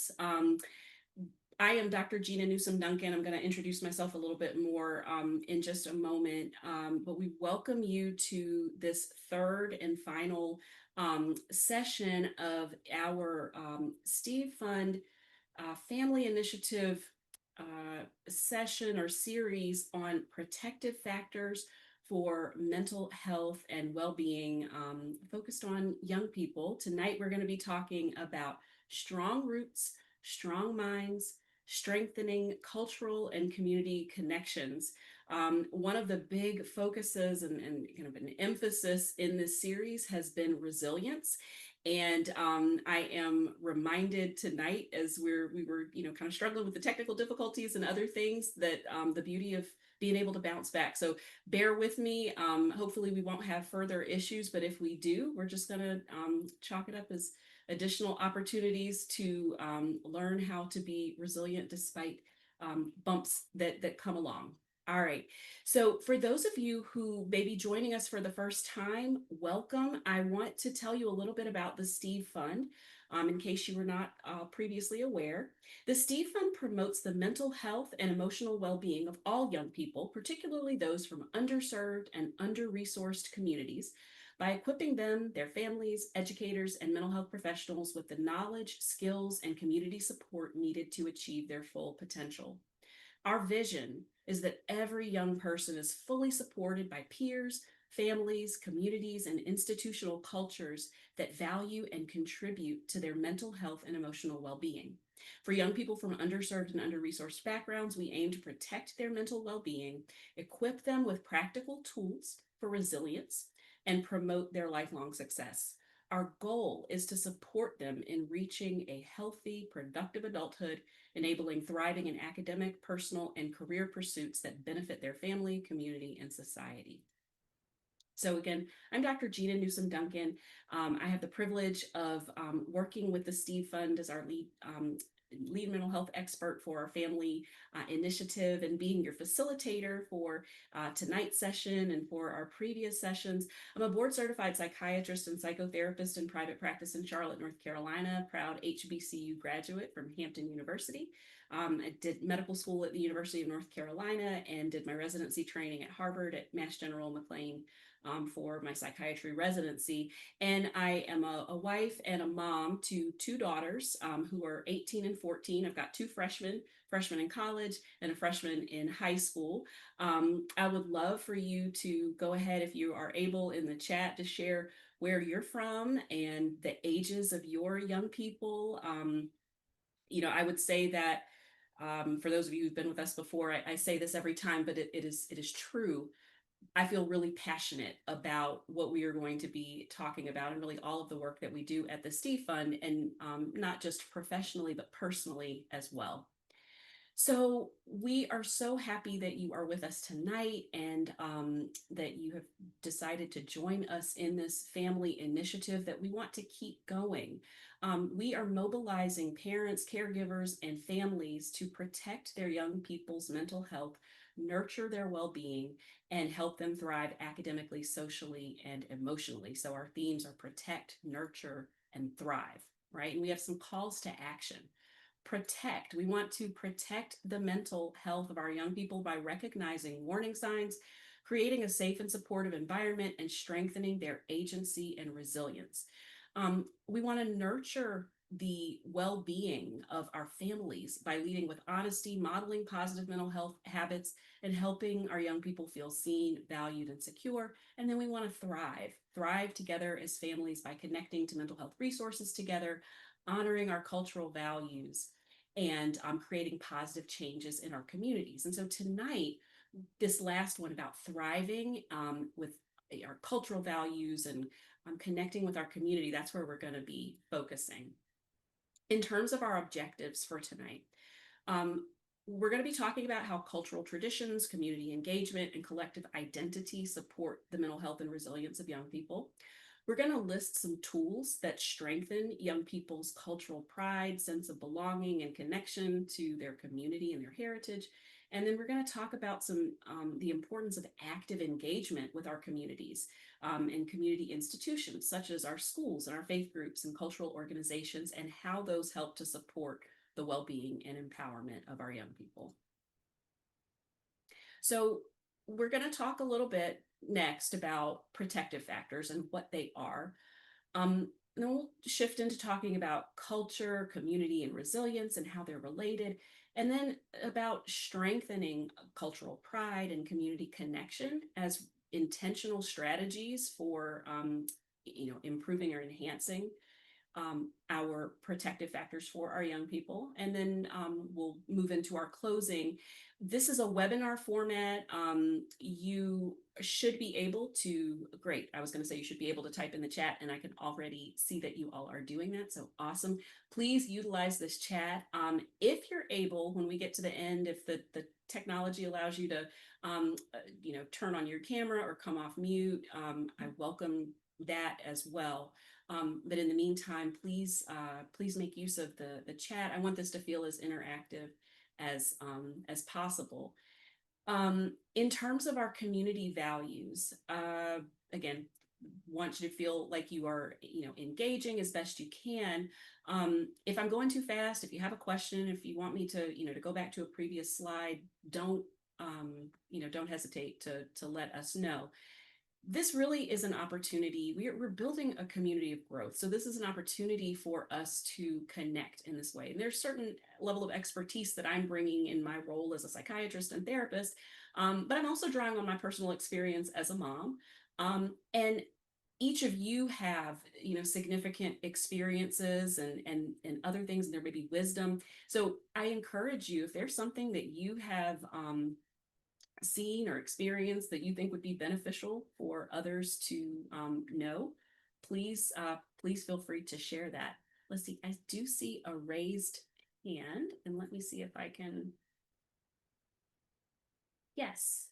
us. I am Dr. Gina Newsom Duncan. I'm going to introduce myself a little bit more in just a moment, but we welcome you to this third and final session of our Steve Fund Family Initiative session or series on protective factors for mental health and well-being, focused on young people. Tonight, we're going to be talking about strong roots, strong minds, strengthening cultural and community connections. One of the big focuses and kind of an emphasis in this series has been resilience. And I am reminded tonight, as we were kind of struggling with the technical difficulties and other things, that the beauty of being able to bounce back. So bear with me. Hopefully we won't have further issues, but if we do, we're just going to chalk it up as additional opportunities to learn how to be resilient despite bumps that come along. All right. So for those of you who may be joining us for the first time, welcome. I want to tell you a little bit about the Steve Fund, in case you were not previously aware. The Steve Fund promotes the mental health and emotional well-being of all young people, particularly those from underserved and under-resourced communities, by equipping them, their families, educators, and mental health professionals with the knowledge, skills, and community support needed to achieve their full potential. Our vision is that every young person is fully supported by peers, families, communities, and institutional cultures that value and contribute to their mental health and emotional well-being. For young people from underserved and under-resourced backgrounds, we aim to protect their mental well-being, equip them with practical tools for resilience, and promote their lifelong success. Our goal is to support them in reaching a healthy, productive adulthood, enabling thriving in academic, personal, and career pursuits that benefit their family, community, and society. So again, I'm Dr. Gina Newsom Duncan. I have the privilege of working with the Steve Fund as our lead mental health expert for our family initiative, and being your facilitator for tonight's session and for our previous sessions. I'm a board certified psychiatrist and psychotherapist in private practice in Charlotte, North Carolina, proud HBCU graduate from Hampton University. I did medical school at the University of North Carolina and did my residency training at Harvard at Mass General McLean for my psychiatry residency. And I am a wife and a mom to two daughters who are 18 and 14. I've got two freshmen in college and a freshman in high school. I would love for you to go ahead, if you are able, in the chat to share where you're from and the ages of your young people. I would say that for those of you who've been with us before, I say this every time, but it is true. I feel really passionate about what we are going to be talking about, and really all of the work that we do at the Steve Fund, and not just professionally, but personally as well. So we are so happy that you are with us tonight, and that you have decided to join us in this family initiative that we want to keep going. We are mobilizing parents, caregivers, and families to protect their young people's mental health, nurture their well-being, and help them thrive academically, socially, and emotionally. So our themes are protect, nurture, and thrive, right? And we have some calls to action. Protect. We want to protect the mental health of our young people by recognizing warning signs, creating a safe and supportive environment, and strengthening their agency and resilience. We want to nurture the well-being of our families by leading with honesty, modeling positive mental health habits, and helping our young people feel seen, valued, and secure. And then we want to thrive together as families by connecting to mental health resources together, honoring our cultural values, and creating positive changes in our communities. And so tonight, this last one about thriving with our cultural values and connecting with our community, that's where we're going to be focusing. In terms of our objectives for tonight, we're going to be talking about how cultural traditions, community engagement, and collective identity support the mental health and resilience of young people. We're going to list some tools that strengthen young people's cultural pride, sense of belonging, and connection to their community and their heritage. And then we're going to talk about the importance of active engagement with our communities and community institutions, such as our schools and our faith groups and cultural organizations, and how those help to support the well-being and empowerment of our young people. So we're going to talk a little bit next about protective factors and what they are. Then we'll shift into talking about culture, community, and resilience and how they're related, and then about strengthening cultural pride and community connection as intentional strategies for improving or enhancing our protective factors for our young people. And then we'll move into our closing. This is a webinar format. You should be able to, great, I was going to say you should be able to type in the chat, and I can already see that you all are doing that. So awesome. Please utilize this chat. If you're able, when we get to the end, if the technology allows you to, turn on your camera or come off mute, I welcome that as well. But in the meantime, please make use of the chat. I want this to feel as interactive as possible. In terms of our community values, again, want you to feel like you are engaging as best you can. If I'm going too fast, if you have a question, if you want me to to go back to a previous slide, don't hesitate to let us know. This really is an opportunity. We're building a community of growth. So this is an opportunity for us to connect in this way. And there's certain level of expertise that I'm bringing in my role as a psychiatrist and therapist, but I'm also drawing on my personal experience as a mom. And each of you have, significant experiences and other things, and there may be wisdom. So I encourage you, if there's something that you have seen or experienced that you think would be beneficial for others to know, please feel free to share that. Let's see, I do see a raised hand, and let me see if I can. Yes.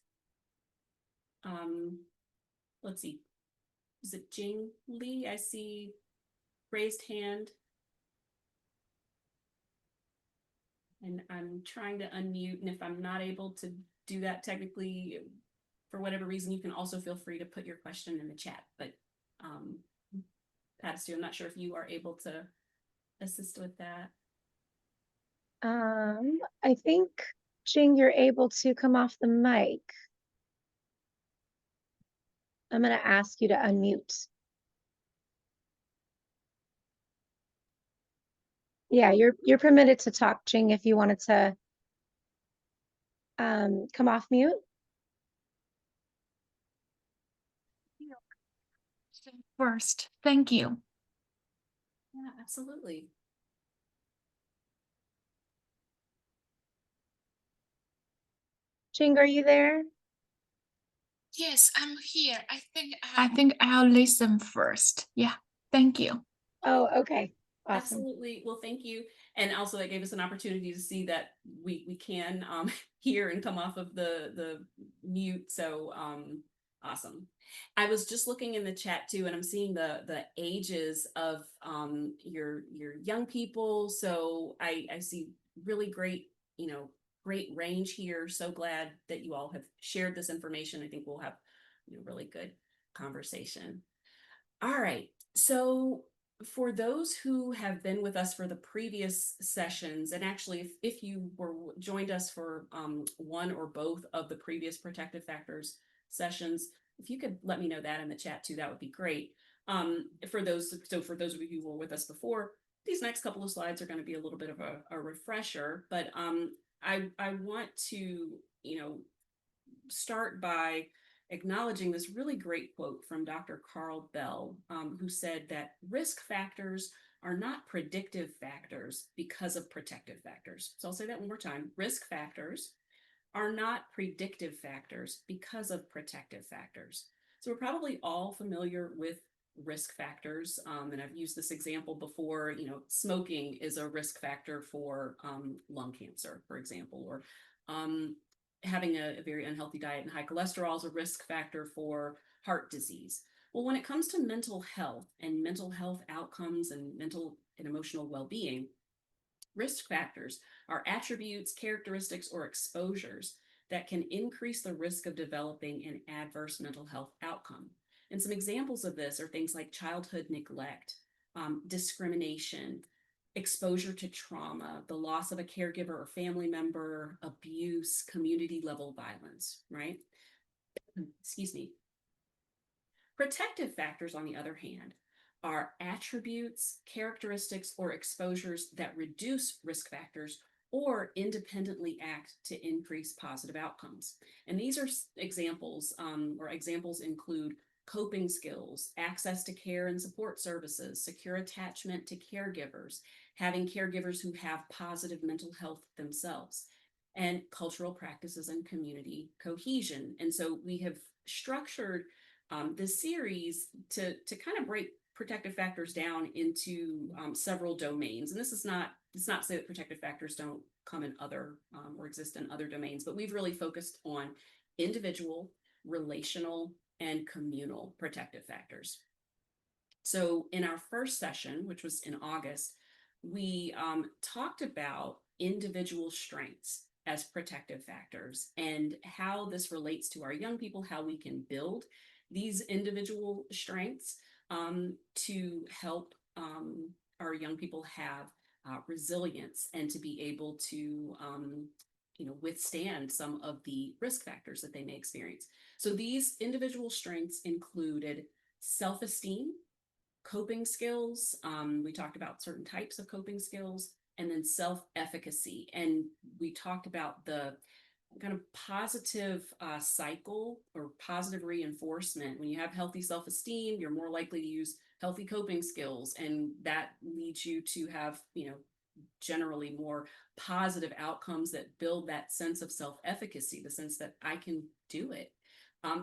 Let's see. Is it Jing Lee? I see raised hand. And I'm trying to unmute, and if I'm not able to do that technically, for whatever reason, you can also feel free to put your question in the chat. But Patty, I'm not sure if you are able to assist with that. I think, Jing, you're able to come off the mic. I'm going to ask you to unmute. Yeah, you're permitted to talk, Jing, if you wanted to come off mute. First, thank you. Yeah, absolutely. Jing, are you there? Yes, I'm here. I think I'll listen first. Yeah, thank you. Oh, okay. Awesome. Absolutely. Well, thank you. And also that gave us an opportunity to see that we can hear and come off of the mute. So awesome. I was just looking in the chat too, and I'm seeing the ages of your young people. So I see really great, great range here. So glad that you all have shared this information. I think we'll have really good conversation. All right. So for those who have been with us for the previous sessions, and actually if you were joined us for one or both of the previous protective factors sessions, if you could let me know that in the chat too, that would be great. For those of you who were with us before, these next couple of slides are going to be a little bit of a refresher, but I want to start by acknowledging this really great quote from Dr. Carl Bell, who said that risk factors are not predictive factors because of protective factors. So I'll say that one more time. Risk factors are not predictive factors because of protective factors. So we're probably all familiar with risk factors. And I've used this example before, smoking is a risk factor for lung cancer, for example, or having a very unhealthy diet and high cholesterol is a risk factor for heart disease. Well, when it comes to mental health and mental health outcomes and mental and emotional well-being, risk factors are attributes, characteristics, or exposures that can increase the risk of developing an adverse mental health outcome. And some examples of this are things like childhood neglect, discrimination, exposure to trauma, the loss of a caregiver or family member, abuse, community level violence, right? Excuse me. Protective factors, on the other hand, are attributes, characteristics, or exposures that reduce risk factors or independently act to increase positive outcomes. And these are examples, or examples include coping skills, access to care and support services, secure attachment to caregivers, having caregivers who have positive mental health themselves, and cultural practices and community cohesion. And so we have structured this series to kind of break protective factors down into several domains. And this is not, it's not to say that protective factors don't come in other or exist in other domains, but we've really focused on individual, relational, and communal protective factors. So in our first session, which was in August, we talked about individual strengths as protective factors and how this relates to our young people, how we can build these individual strengths to help our young people have resilience and to be able to withstand some of the risk factors that they may experience. So these individual strengths included self-esteem, coping skills. We talked about certain types of coping skills, and then self-efficacy. And we talked about the kind of positive cycle or positive reinforcement. When you have healthy self-esteem, you're more likely to use healthy coping skills, and that leads you to have, generally more positive outcomes that build that sense of self-efficacy, the sense that I can do it,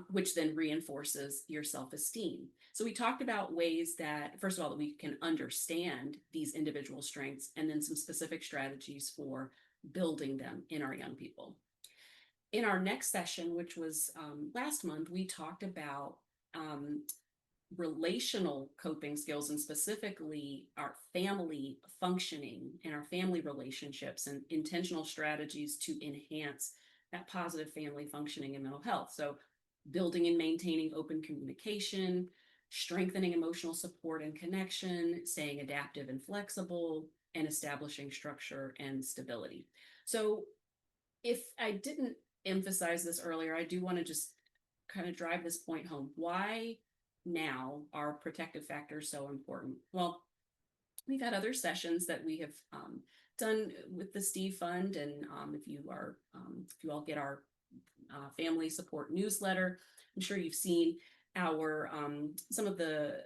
which then reinforces your self-esteem. So we talked about ways that, first of all, that we can understand these individual strengths, and then some specific strategies for building them in our young people. In our next session, which was last month, we talked about relational coping skills, and specifically our family functioning and our family relationships and intentional strategies to enhance that positive family functioning and mental health. So building and maintaining open communication, strengthening emotional support and connection, staying adaptive and flexible, and establishing structure and stability. So if I didn't emphasize this earlier, I do want to just kind of drive this point home. Why now are protective factors so important? Well, we've had other sessions that we have done with the Steve Fund, and if you all get our family support newsletter, I'm sure you've seen our some of the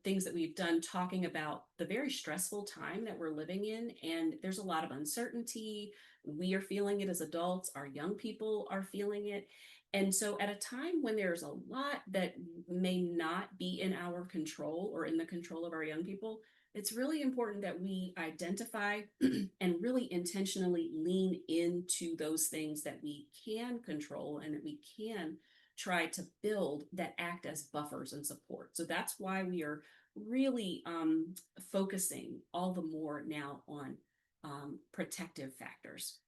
things that we've done talking about the very stressful time that we're living in, and there's a lot of uncertainty. We are feeling it as adults, our young people are feeling it. And so at a time when there's a lot that may not be in our control or in the control of our young people, it's really important that we identify and really intentionally lean into those things that we can control and that we can try to build that act as buffers and support. So that's why we are really focusing all the more now on protective factors.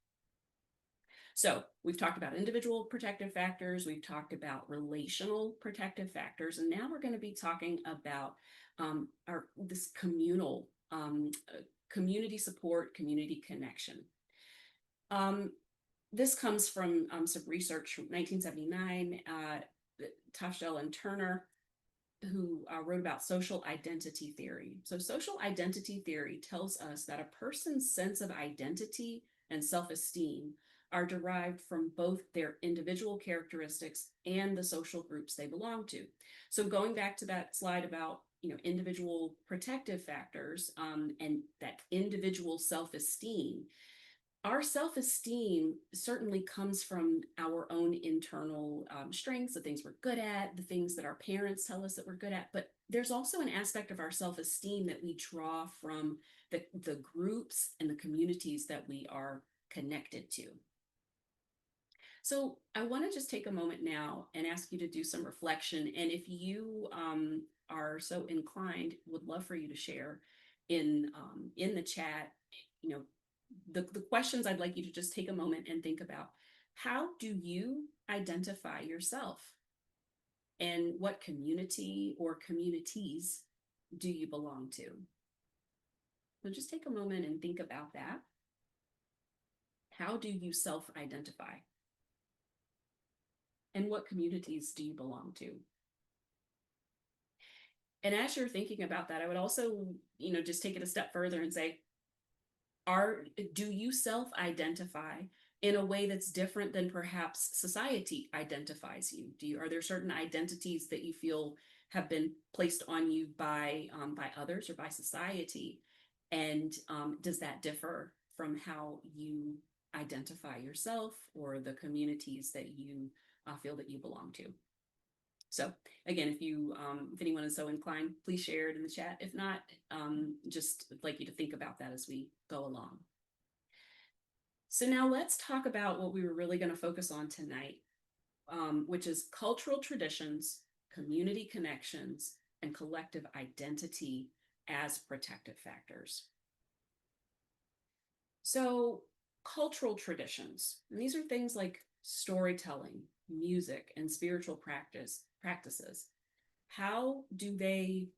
So we've talked about individual protective factors, we've talked about relational protective factors, and now we're going to be talking about this communal community support, community connection. This comes from some research from 1979, Toftel and Turner, who wrote about social identity theory. So social identity theory tells us that a person's sense of identity and self-esteem are derived from both their individual characteristics and the social groups they belong to. So going back to that slide about individual protective factors and that individual self-esteem, our self-esteem certainly comes from our own internal strengths, the things we're good at, the things that our parents tell us that we're good at. But there's also an aspect of our self-esteem that we draw from the groups and the communities that we are connected to. So I want to just take a moment now and ask you to do some reflection. And if you are so inclined, would love for you to share in the chat, the questions. I'd like you to just take a moment and think about, how do you identify yourself? And what community or communities do you belong to? So just take a moment and think about that. How do you self-identify? And what communities do you belong to? And as you're thinking about that, I would also, just take it a step further and say, are do you self-identify in a way that's different than perhaps society identifies you? Are there certain identities that you feel have been placed on you by others or by society? And does that differ from how you identify yourself or the communities that you feel that you belong to? So again, if anyone is so inclined, please share it in the chat. If not, just like you to think about that as we go along. So now let's talk about what we were really going to focus on tonight, which is cultural traditions, community connections, and collective identity as protective factors. So cultural traditions, and these are things like storytelling, music, and spiritual practices. How do they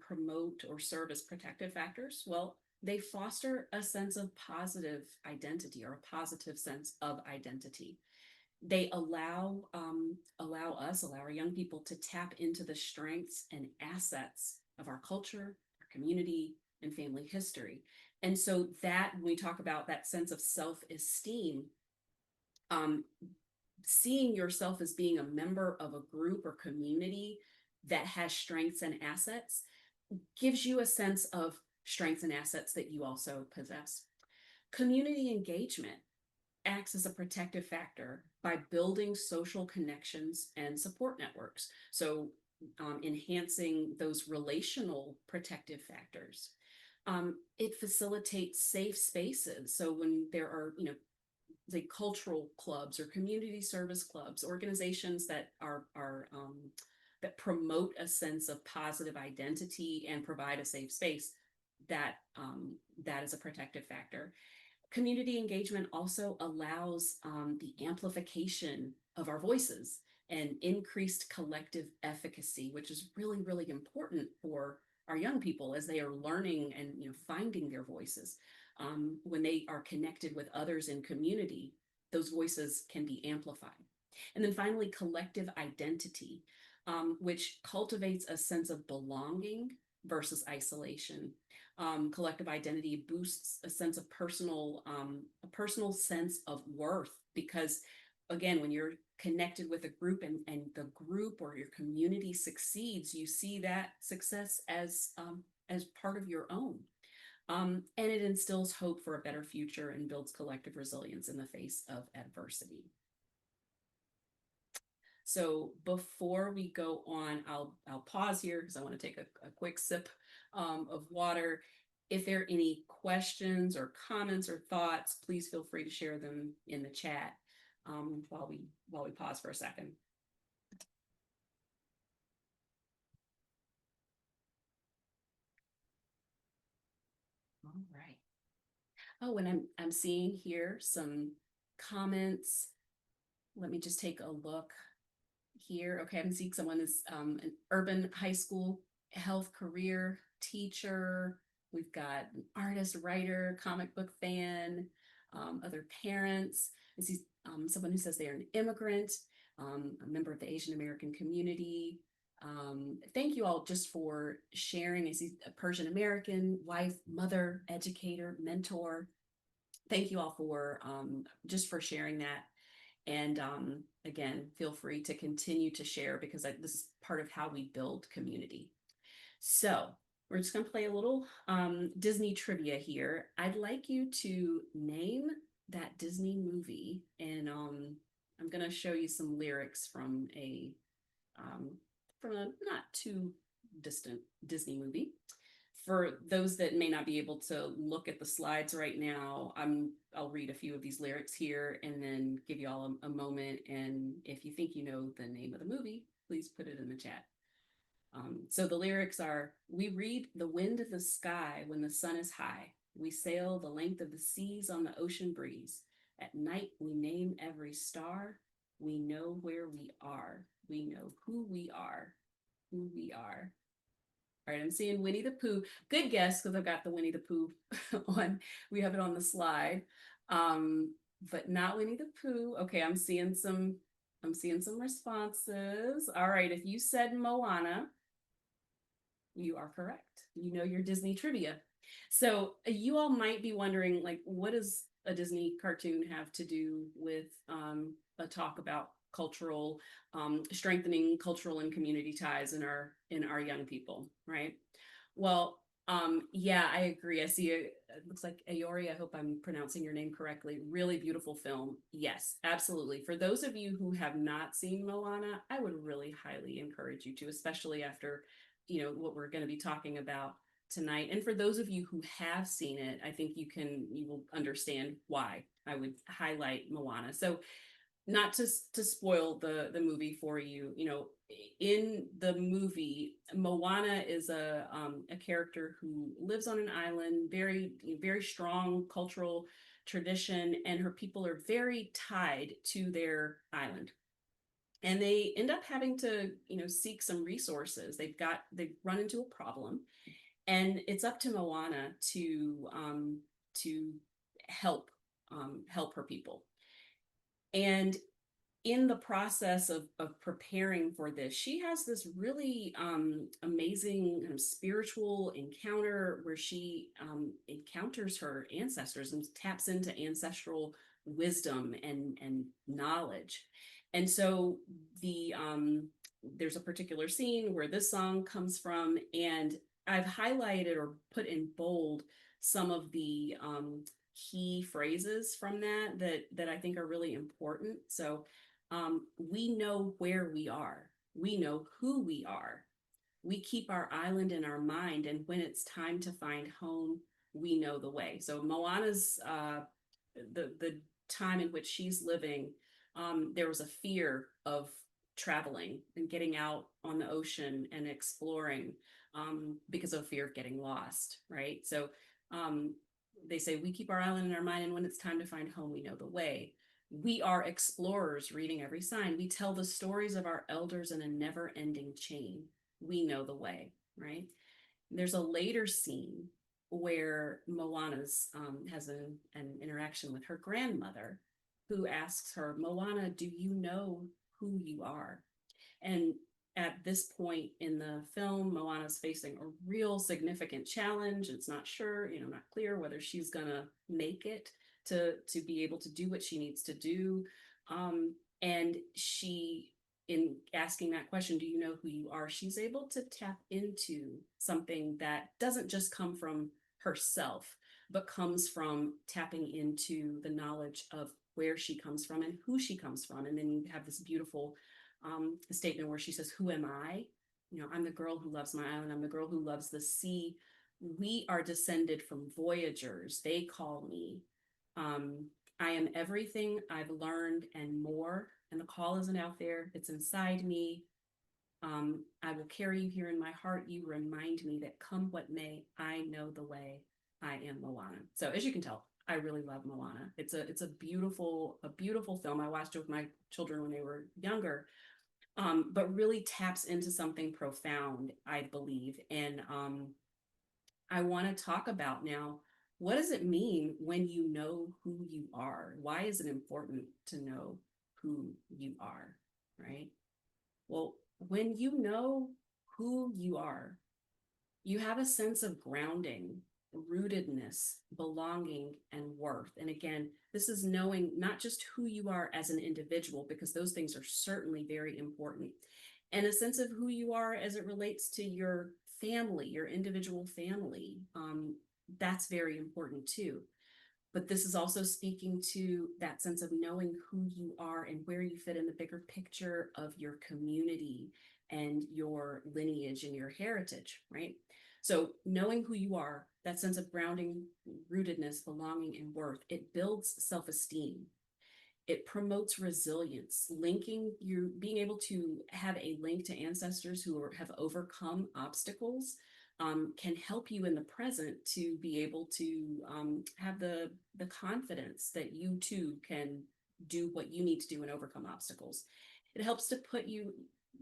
promote or serve as protective factors? Well, they foster a sense of positive identity or a positive sense of identity. They allow our young people to tap into the strengths and assets of our culture, our community, and family history. And so that when we talk about that sense of self-esteem, um, seeing yourself as being a member of a group or community that has strengths and assets gives you a sense of strengths and assets that you also possess. Community engagement acts as a protective factor by building social connections and support networks. So enhancing those relational protective factors. It facilitates safe spaces. So when there are, the cultural clubs or community service clubs, organizations that that promote a sense of positive identity and provide a safe space, that is a protective factor. Community engagement also allows the amplification of our voices and increased collective efficacy, which is really, really important for our young people as they are learning and finding their voices. When they are connected with others in community, those voices can be amplified. And then finally, collective identity, which cultivates a sense of belonging versus isolation. Collective identity boosts a sense of a personal sense of worth, because again, when you're connected with a group and the group or your community succeeds, you see that success as part of your own. And it instills hope for a better future and builds collective resilience in the face of adversity. So before we go on, I'll pause here because I want to take a quick sip of water. If there are any questions or comments or thoughts, please feel free to share them in the chat while we pause for a second. All right. Oh, and I'm seeing here some comments. Let me just take a look here. Okay, I'm seeing someone is an urban high school health career teacher. We've got an artist, writer, comic book fan, other parents. I see someone who says they are an immigrant, a member of the Asian American community. Thank you all just for sharing. I see a Persian American, wife, mother, educator, mentor. Thank you all for just for sharing that. And again, feel free to continue to share because this is part of how we build community. So we're just going to play a little Disney trivia here. I'd like you to name that Disney movie, and I'm going to show you some lyrics from a not too distant Disney movie. For those that may not be able to look at the slides right now, I'll read a few of these lyrics here and then give you all a moment. And if you think you know the name of the movie, please put it in the chat. So the lyrics are: we read the wind of the sky when the sun is high. We sail the length of the seas on the ocean breeze. At night, we name every star. We know where we are. We know who we are. Who we are. All right, I'm seeing Winnie the Pooh. Good guess, because I've got the Winnie the Pooh on. We have it on the slide, but not Winnie the Pooh. Okay, I'm seeing some. I'm seeing some responses. All right, if you said Moana, you are correct. You know your Disney trivia. So you all might be wondering, like, what does a Disney cartoon have to do with a talk about cultural strengthening cultural and community ties in our young people, right? Well, yeah, I agree. I see it looks like Ayori. I hope I'm pronouncing your name correctly. Really beautiful film. Yes, absolutely. For those of you who have not seen Moana, I would really highly encourage you to, especially after, what we're going to be talking about tonight. And for those of you who have seen it, I think you will understand why I would highlight Moana. So not to spoil the movie for you, in the movie, Moana is a character who lives on an island, very strong cultural tradition, and her people are very tied to their island. And they end up having to, seek some resources. They run into a problem, and it's up to Moana to help help her people. And in the process of preparing for this, she has this really amazing spiritual encounter where she encounters her ancestors and taps into ancestral wisdom and knowledge. And so there's a particular scene where this song comes from, and I've highlighted or put in bold some of the key phrases from that I think are really important. So we know where we are. We know who we are. We keep our island in our mind, and when it's time to find home, we know the way. So Moana's the time in which she's living, there was a fear of traveling and getting out on the ocean and exploring because of fear of getting lost, right? So um, they say we keep our island in our mind, and when it's time to find home, we know the way. We are explorers reading every sign. We tell the stories of our elders in a never ending chain. We know the way, right? There's a later scene where Moana's has an interaction with her grandmother, who asks her, Moana, do you know who you are? And at this point in the film, Moana's facing a real significant challenge. It's not sure, not clear whether she's gonna make it to be able to do what she needs to do. And she, in asking that question, do you know who you are? She's able to tap into something that doesn't just come from herself, but comes from tapping into the knowledge of where she comes from and who she comes from. And then you have this beautiful statement where she says, who am I? I'm the girl who loves my island. I'm the girl who loves the sea. We are descended from voyagers. They call me. I am everything I've learned and more. And the call isn't out there, it's inside me. I will carry you here in my heart. You remind me that come what may, I know the way. I am Moana. So as you can tell, I really love Moana. It's a beautiful film. I watched it with my children when they were younger, but really taps into something profound, I believe. And I want to talk about now, what does it mean when you know who you are? Why is it important to know who you are, right? Well, when you know who you are, you have a sense of grounding, rootedness, belonging, and worth. And again, this is knowing not just who you are as an individual, because those things are certainly very important, and a sense of who you are as it relates to your family, your individual family. That's very important too. But this is also speaking to that sense of knowing who you are and where you fit in the bigger picture of your community and your lineage and your heritage, right? So knowing who you are, that sense of grounding, rootedness, belonging, and worth, it builds self-esteem. It promotes resilience, linking you, being able to have a link to ancestors who have overcome obstacles, can help you in the present to be able to have the confidence that you too can do what you need to do and overcome obstacles. It helps to put you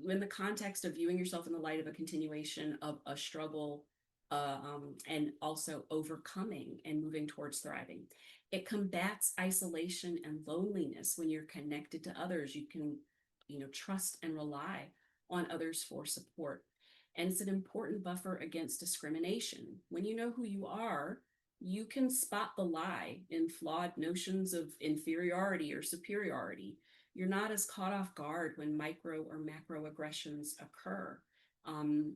in the context of viewing yourself in the light of a continuation of a struggle, and also overcoming and moving towards thriving. It combats isolation and loneliness. When you're connected to others, you can, trust and rely on others for support. And it's an important buffer against discrimination. When you know who you are, you can spot the lie in flawed notions of inferiority or superiority. You're not as caught off guard when micro or macro aggressions occur. Um,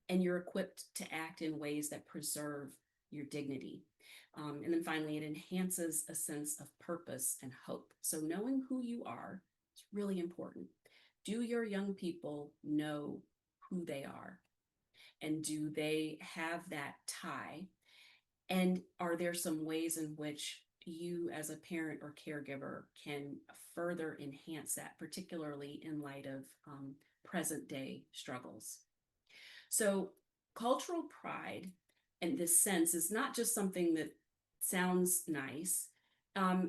and you're equipped to act in ways that preserve your dignity. And then finally, it enhances a sense of purpose and hope. So knowing who you are is really important. Do your young people know who they are? And do they have that tie? And are there some ways in which you as a parent or caregiver can further enhance that, particularly in light of present day struggles? So cultural pride in this sense is not just something that sounds nice.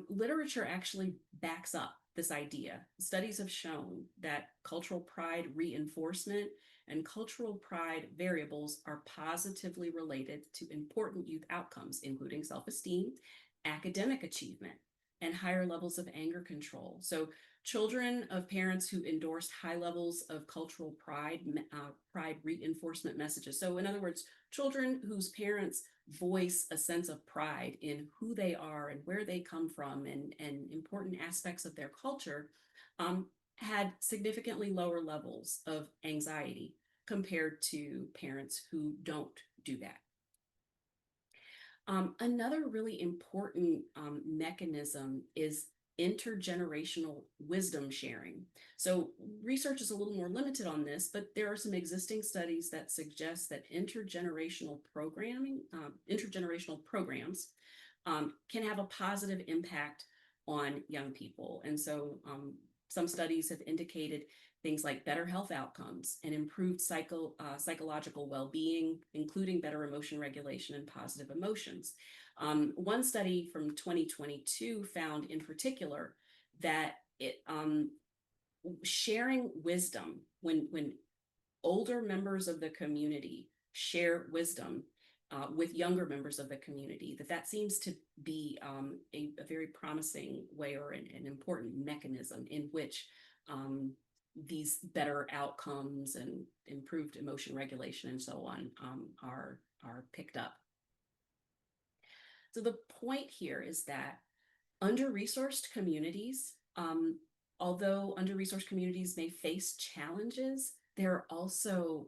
Literature actually backs up this idea. Studies have shown that cultural pride reinforcement and cultural pride variables are positively related to important youth outcomes, including self-esteem, academic achievement, and higher levels of anger control. So children of parents who endorsed high levels of cultural pride, pride reinforcement messages. So in other words, children whose parents voice a sense of pride in who they are and where they come from, and important aspects of their culture, had significantly lower levels of anxiety compared to parents who don't do that. Another really important mechanism is intergenerational wisdom sharing. So research is a little more limited on this, but there are some existing studies that suggest that intergenerational programs can have a positive impact on young people. And so some studies have indicated things like better health outcomes and improved psychological well-being, including better emotion regulation and positive emotions. One study from 2022 found in particular that sharing wisdom, when older members of the community share wisdom with younger members of the community, that seems to be a very promising way, or an important mechanism in which these better outcomes and improved emotion regulation and so on are picked up. So the point here is that under-resourced communities, although under-resourced communities may face challenges, there are also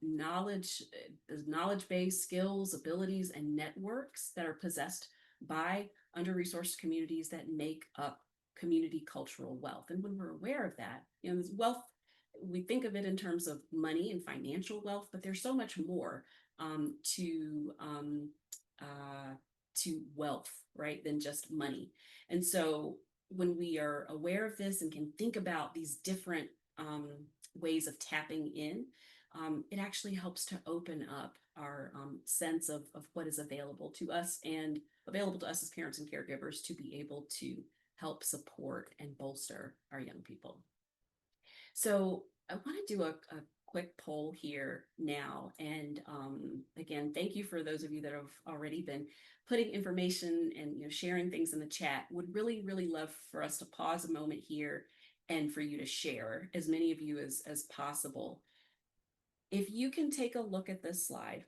knowledge-based skills, abilities, and networks that are possessed by under-resourced communities that make up community cultural wealth. And when we're aware of that, this wealth, we think of it in terms of money and financial wealth, but there's so much more to wealth, right, than just money. And so when we are aware of this and can think about these different ways of tapping in, it actually helps to open up our sense of what is available to us, and available to us as parents and caregivers, to be able to help support and bolster our young people. So I want to do a quick poll here now. And again, thank you for those of you that have already been putting information and sharing things in the chat. Would really, really love for us to pause a moment here and for you to share, as many of you as possible. If you can take a look at this slide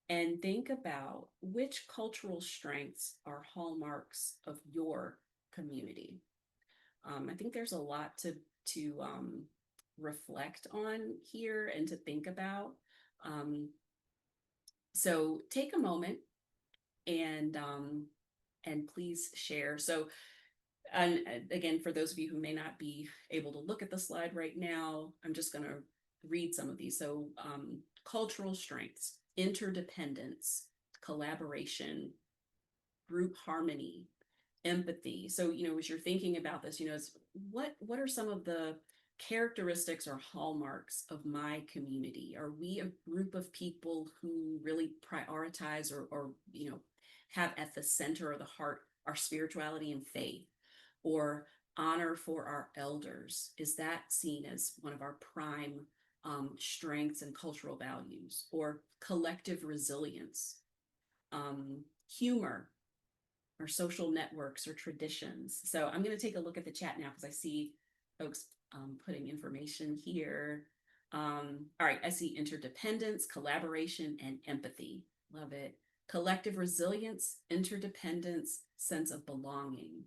and think about which cultural strengths are hallmarks of your community. I think there's a lot to reflect on here and to think about. So take a moment and please share. So, and again, for those of you who may not be able to look at the slide right now, I'm just going to read some of these. So cultural strengths, interdependence, collaboration, group harmony, empathy. So, as you're thinking about this, what are some of the characteristics or hallmarks of my community? Are we a group of people who really prioritize or have at the center of the heart our spirituality and faith? Or honor for our elders, is that seen as one of our prime strengths and cultural values? Or collective resilience, humor, or social networks or traditions? So I'm going to take a look at the chat now because I see folks putting information here. All right, I see interdependence, collaboration, and empathy. Love it. Collective resilience, interdependence, sense of belonging,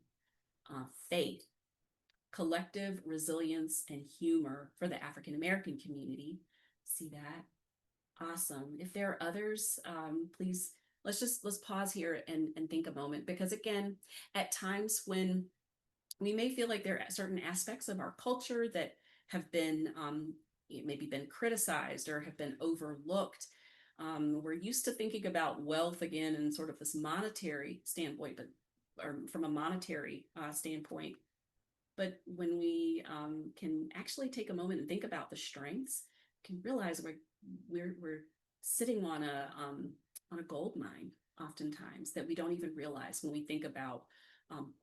faith, collective resilience, and humor for the African American community. See that? Awesome. If there are others, please let's pause here and think a moment, because again, at times when we may feel like there are certain aspects of our culture that have been maybe been criticized or have been overlooked. We're used to thinking about wealth again in sort of this monetary standpoint, but or from a monetary standpoint. But when we can actually take a moment and think about the strengths, can realize we're sitting on a gold mine oftentimes that we don't even realize when we think about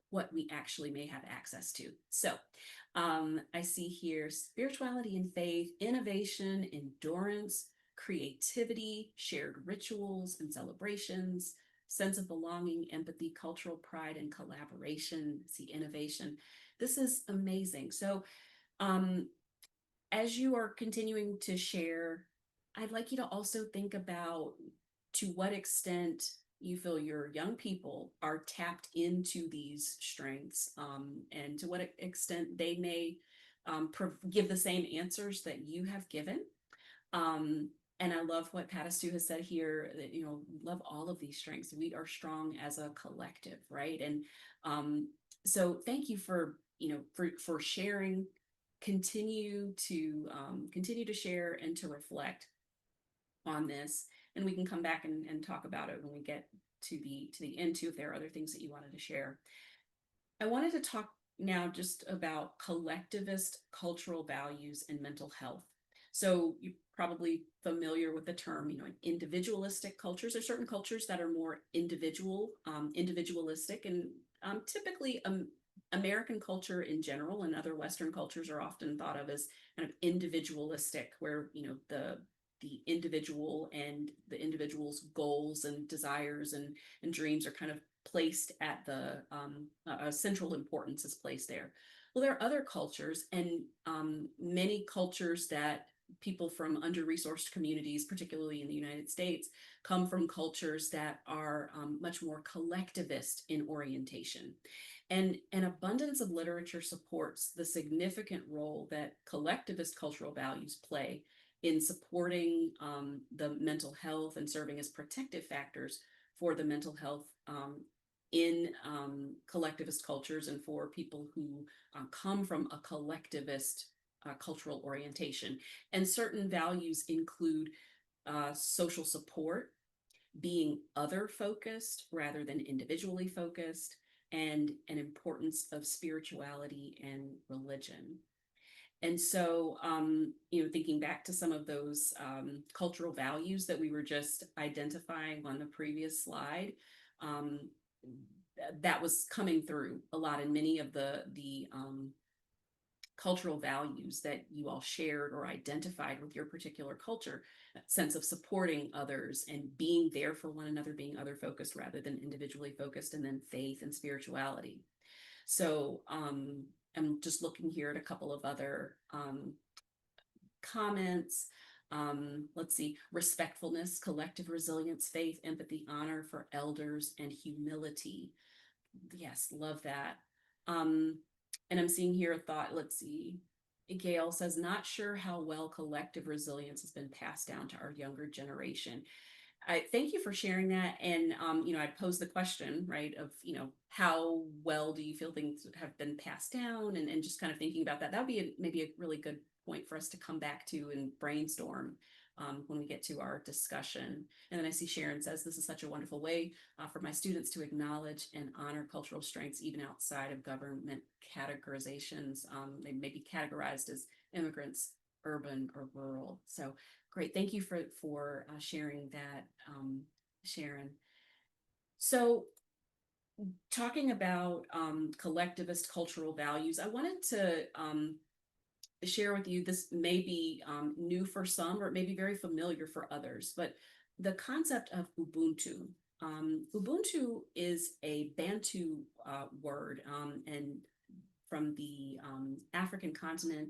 what we actually may have access to. So I see here spirituality and faith, innovation, endurance, creativity, shared rituals and celebrations, sense of belonging, empathy, cultural pride, and collaboration. See innovation. This is amazing. So as you are continuing to share, I'd like you to also think about to what extent you feel your young people are tapped into these strengths, and to what extent they may give the same answers that you have given. And I love what Patastu has said here, that, you know, we love all of these strengths. We are strong as a collective, right? And so thank you for, for sharing. Continue to share and to reflect on this, and we can come back and talk about it when we get to the end too, if there are other things that you wanted to share. I wanted to talk now just about collectivist cultural values and mental health. So you're probably familiar with the term, individualistic cultures. There's certain cultures that are more individualistic, and typically American culture in general and other Western cultures are often thought of as kind of individualistic, where the individual and the individual's goals and desires and dreams are kind of placed at the central importance is placed there. Well, there are other cultures, and many cultures that people from under-resourced communities, particularly in the United States, come from cultures that are much more collectivist in orientation. And an abundance of literature supports the significant role that collectivist cultural values play in supporting the mental health and serving as protective factors for the mental health in collectivist cultures and for people who come from a collectivist cultural orientation. And certain values include social support, being other focused rather than individually focused, and an importance of spirituality and religion. And so, thinking back to some of those cultural values that we were just identifying on the previous slide, that was coming through a lot in many of the cultural values that you all shared or identified with your particular culture. That sense of supporting others and being there for one another, being other focused rather than individually focused, and then faith and spirituality. So I'm just looking here at a couple of other comments. Let's see, respectfulness, collective resilience, faith, empathy, honor for elders, and humility. Yes, love that. And I'm seeing here a thought, let's see. Gail says, not sure how well collective resilience has been passed down to our younger generation. I thank you for sharing that. And, I posed the question, right, of, how well do you feel things have been passed down, and just kind of thinking about that. That would be maybe a really good point for us to come back to and brainstorm when we get to our discussion. And then I see Sharon says, this is such a wonderful way for my students to acknowledge and honor cultural strengths, even outside of government categorizations. They may be categorized as immigrants, urban or rural. So great. Thank you for sharing that, Sharon. So talking about collectivist cultural values, I wanted to share with you, this may be new for some or it may be very familiar for others, but the concept of Ubuntu. Ubuntu is a Bantu word, and from the African continent.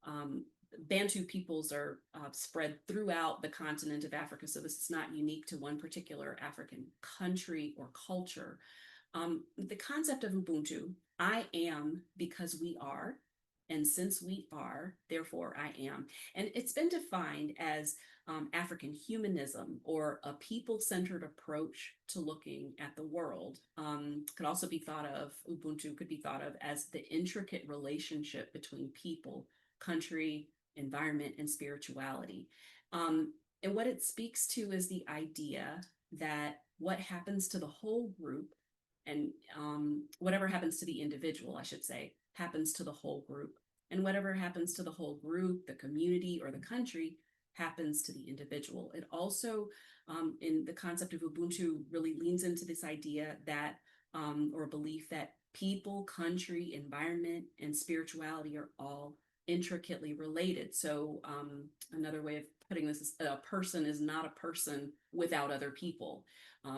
Um, Bantu peoples are spread throughout the continent of Africa, so this is not unique to one particular African country or culture. The concept of Ubuntu, I am because we are, and since we are, therefore I am. And it's been defined as African humanism, or a people-centered approach to looking at the world. Could also be thought of, Ubuntu could be thought of as the intricate relationship between people, country, environment, and spirituality. And what it speaks to is the idea that what happens to the whole group, and whatever happens to the individual, I should say, happens to the whole group. And whatever happens to the whole group, the community, or the country happens to the individual. It also, in the concept of Ubuntu, really leans into this idea that, or belief that people, country, environment, and spirituality are all intricately related. So another way of putting this is, a person is not a person without other people.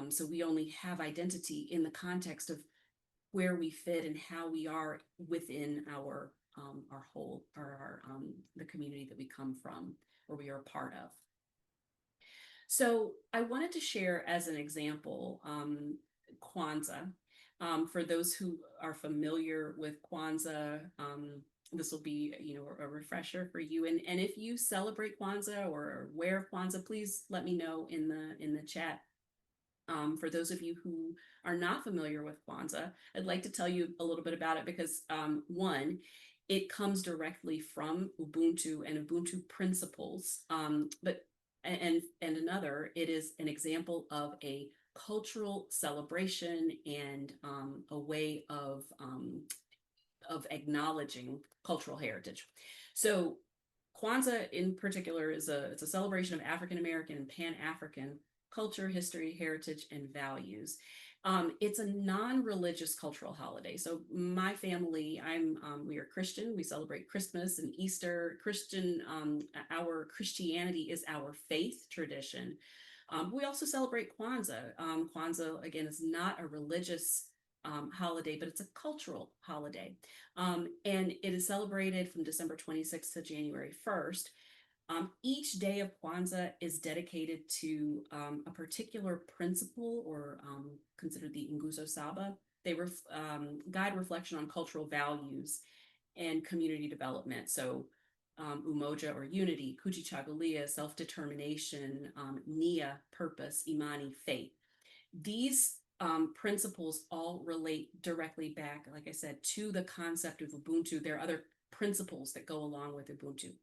So we only have identity in the context of where we fit and how we are within our whole, or our the community that we come from or we are a part of. So I wanted to share as an example Kwanzaa. For those who are familiar with Kwanzaa, this will be, a refresher for you. And if you celebrate Kwanzaa or are aware of Kwanzaa, please let me know in the chat. For those of you who are not familiar with Kwanzaa, I'd like to tell you a little bit about it because one, it comes directly from Ubuntu and Ubuntu principles, but and another, it is an example of a cultural celebration and a way of acknowledging cultural heritage. So Kwanzaa in particular it's a celebration of African American and Pan-African culture, history, heritage, and values. It's a non-religious cultural holiday. So my family, we are Christian. We celebrate Christmas and Easter. Our Christianity is our faith tradition. We also celebrate Kwanzaa. Kwanzaa, again, is not a religious holiday, but it's a cultural holiday. And it is celebrated from December 26th to January 1st. Each day of Kwanzaa is dedicated to a particular principle, or considered the Nguzo Saba. They guide reflection on cultural values and community development. So Umoja, or unity, Kujichagulia, self-determination, Nia, purpose, Imani, faith. These principles all relate directly back, like I said, to the concept of Ubuntu. There are other principles that go along with Ubuntu.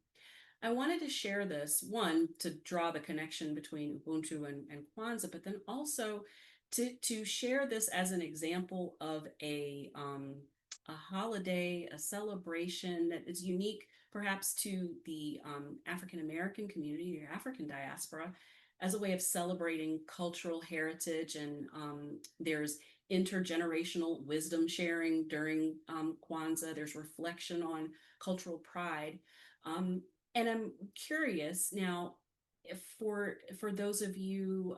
I wanted to share this, one, to draw the connection between Ubuntu and Kwanzaa, but then also to share this as an example of a holiday, a celebration that is unique perhaps to the African American community or African diaspora, as a way of celebrating cultural heritage. And there's intergenerational wisdom sharing during Kwanzaa. There's reflection on cultural pride. And I'm curious now, if for those of you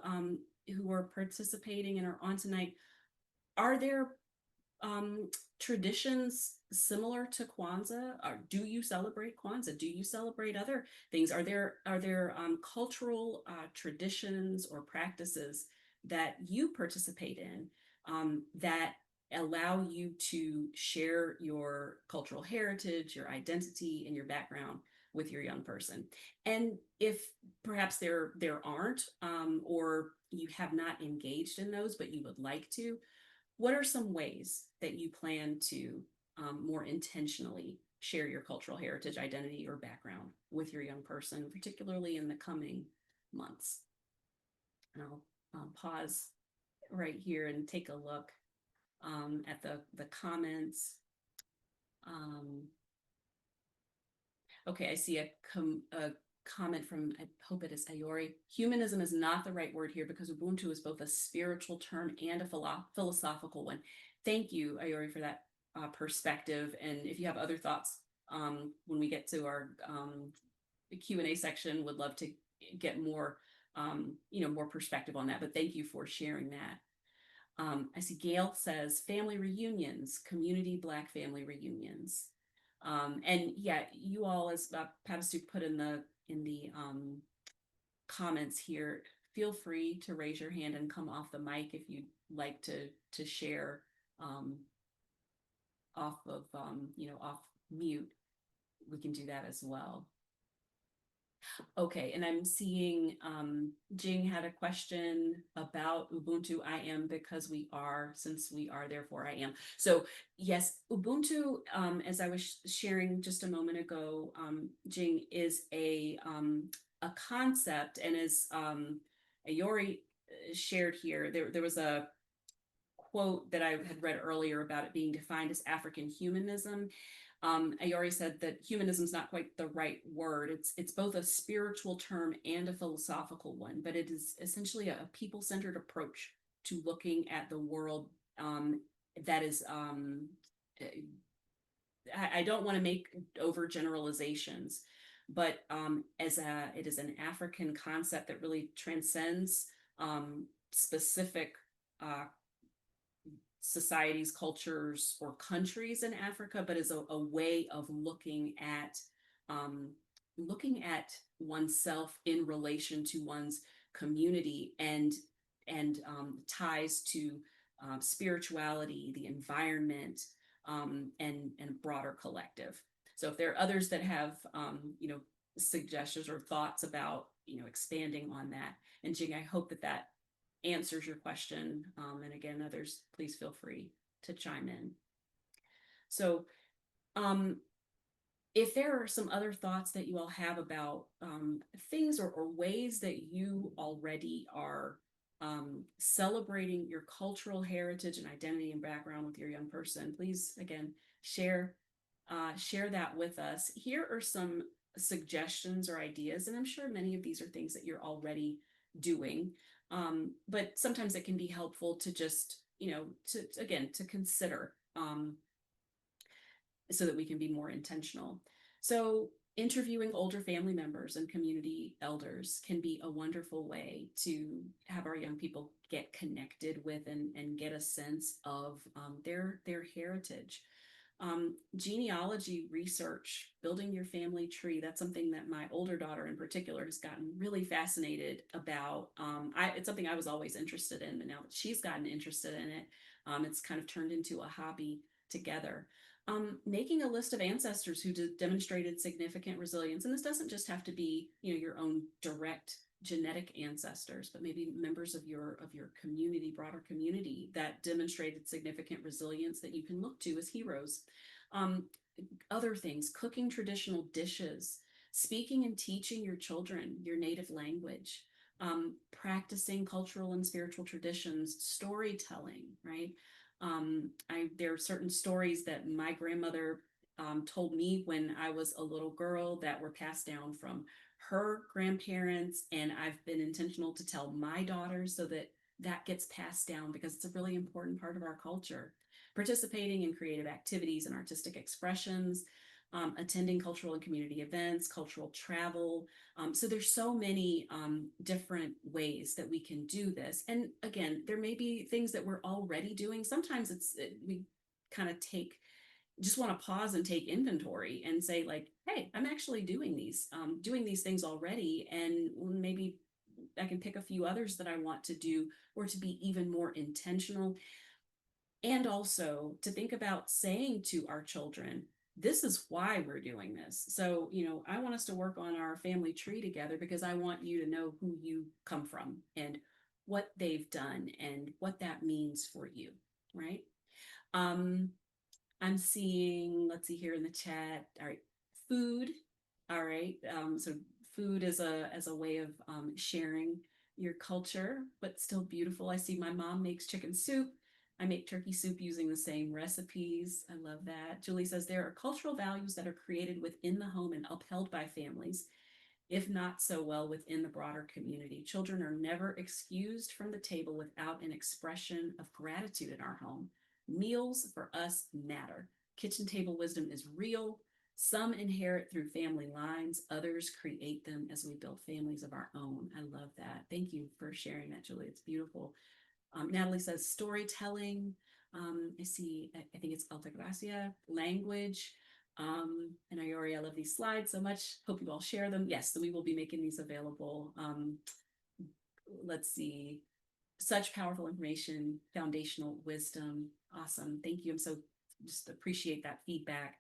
who are participating and are on tonight, are there traditions similar to Kwanzaa? Or do you celebrate Kwanzaa? Do you celebrate other things? Are there cultural traditions or practices that you participate in that allow you to share your cultural heritage, your identity, and your background with your young person? And if perhaps there aren't, or you have not engaged in those, but you would like to, what are some ways that you plan to more intentionally share your cultural heritage, identity, or background with your young person, particularly in the coming months? And I'll pause right here and take a look at the comments. Okay, I see a comment from, I hope it is Ayori. Humanism is not the right word here because Ubuntu is both a spiritual term and a philosophical one. Thank you, Ayori, for that perspective. And if you have other thoughts when we get to our Q&A section, would love to get more, more perspective on that. But thank you for sharing that. I see Gail says family reunions, community Black family reunions. And yeah, you all, as Patastu put in the comments here, feel free to raise your hand and come off the mic if you'd like to share off of off mute. We can do that as well. Okay, and I'm seeing Jing had a question about Ubuntu. I am because we are, since we are, therefore I am. So yes, Ubuntu, as I was sharing just a moment ago, Jing, is a concept, and as Ayori shared here, there was a quote that I had read earlier about it being defined as African humanism. Ayori said that humanism is not quite the right word. It's both a spiritual term and a philosophical one, but it is essentially a people-centered approach to looking at the world that is, I don't want to make overgeneralizations, but it is an African concept that really transcends specific societies, cultures, or countries in Africa, but is a way of looking at oneself in relation to one's community and ties to spirituality, the environment, and broader collective. So if there are others that have suggestions or thoughts about expanding on that, and Jing, I hope that answers your question. And again, others, please feel free to chime in. So if there are some other thoughts that you all have about things or ways that you already are celebrating your cultural heritage and identity and background with your young person, please, again, share that with us. Here are some suggestions or ideas, and I'm sure many of these are things that you're already doing. But sometimes it can be helpful to just, to consider so that we can be more intentional. So interviewing older family members and community elders can be a wonderful way to have our young people get connected with and get a sense of their heritage. Genealogy research, building your family tree, that's something that my older daughter in particular has gotten really fascinated about. It's something I was always interested in, but now that she's gotten interested in it, it's kind of turned into a hobby together. Making a list of ancestors who demonstrated significant resilience, and this doesn't just have to be your own direct genetic ancestors, but maybe members of your community, broader community, that demonstrated significant resilience that you can look to as heroes. Other things, cooking traditional dishes, speaking and teaching your children your native language, practicing cultural and spiritual traditions, storytelling, right? There are certain stories that my grandmother told me when I was a little girl that were passed down from her grandparents, and I've been intentional to tell my daughters so that gets passed down because it's a really important part of our culture. Participating in creative activities and artistic expressions, attending cultural and community events, cultural travel. So there's so many different ways that we can do this. And again, there may be things that we're already doing. Sometimes we kind of just want to pause and take inventory and say like, hey, I'm actually doing these things already. And maybe I can pick a few others that I want to do, or to be even more intentional. And also to think about saying to our children, this is why we're doing this. So, I want us to work on our family tree together because I want you to know who you come from and what they've done and what that means for you, right? I'm seeing, let's see here in the chat. All right, food. All right. So food as a way of sharing your culture, but still beautiful. I see my mom makes chicken soup. I make turkey soup using the same recipes. I love that. Julie says there are cultural values that are created within the home and upheld by families. if not so well within the broader community. Children are never excused from the table without an expression of gratitude in our home. Meals for us matter. Kitchen table wisdom is real. Some inherit through family lines, others create them as we build families of our own. I love that. Thank you for sharing that, Julie. It's beautiful. Natalie says storytelling. I see, I think it's Altagracia, language. And Ayori, I love these slides so much. Hope you all share them. Yes, so we will be making these available. Let's see. Such powerful information, foundational wisdom. Awesome. Thank you. I'm so just appreciate that feedback.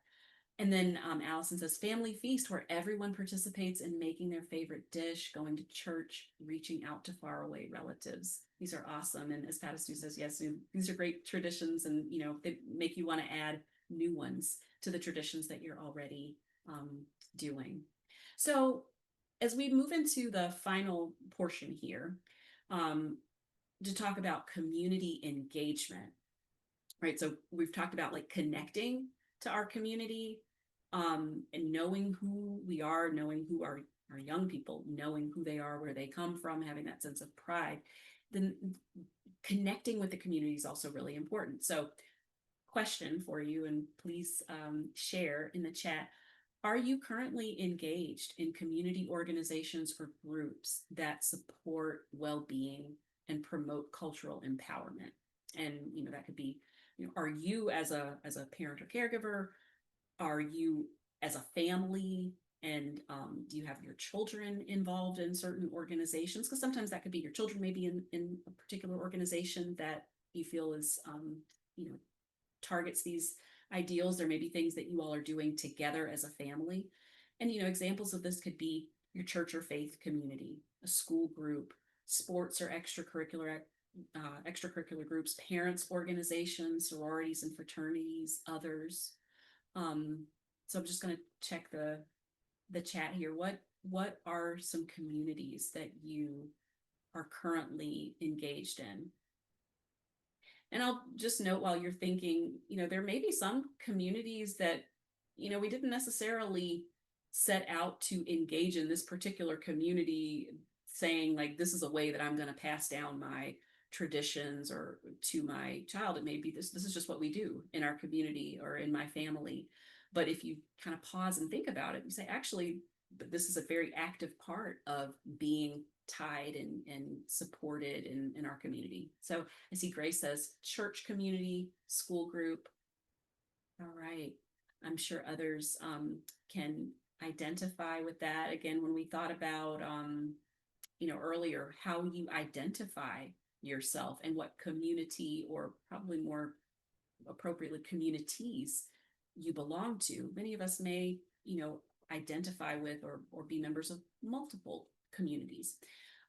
And then Allison says family feast where everyone participates in making their favorite dish, going to church, reaching out to faraway relatives. These are awesome. And as Patastu says, yes, these are great traditions, and they make you want to add new ones to the traditions that you're already doing. So as we move into the final portion here, to talk about community engagement, right? So we've talked about like connecting to our community, and knowing who we are, knowing who our young people, knowing who they are, where they come from, having that sense of pride. Then connecting with the community is also really important. So question for you, and please share in the chat. Are you currently engaged in community organizations or groups that support well-being and promote cultural empowerment? And that could be, are you as a parent or caregiver? Are you as a family? And do you have your children involved in certain organizations? Because sometimes that could be your children, maybe in a particular organization that you feel is, targets these ideals. There may be things that you all are doing together as a family. And, examples of this could be your church or faith community, a school group, sports or extracurricular groups, parents organizations, sororities and fraternities, others. So I'm just going to check the chat here. What are some communities that you are currently engaged in? And I'll just note while you're thinking, there may be some communities that, we didn't necessarily set out to engage in this particular community saying like, this is a way that I'm going to pass down my traditions or to my child. It may be this is just what we do in our community or in my family. But if you kind of pause and think about it, you say, actually, this is a very active part of being tied and supported in our community. So I see Grace says church community, school group. All right. I'm sure others can identify with that. Again, when we thought about, earlier, how you identify yourself and what community, or probably more appropriately communities, you belong to. Many of us may, identify with or be members of multiple communities.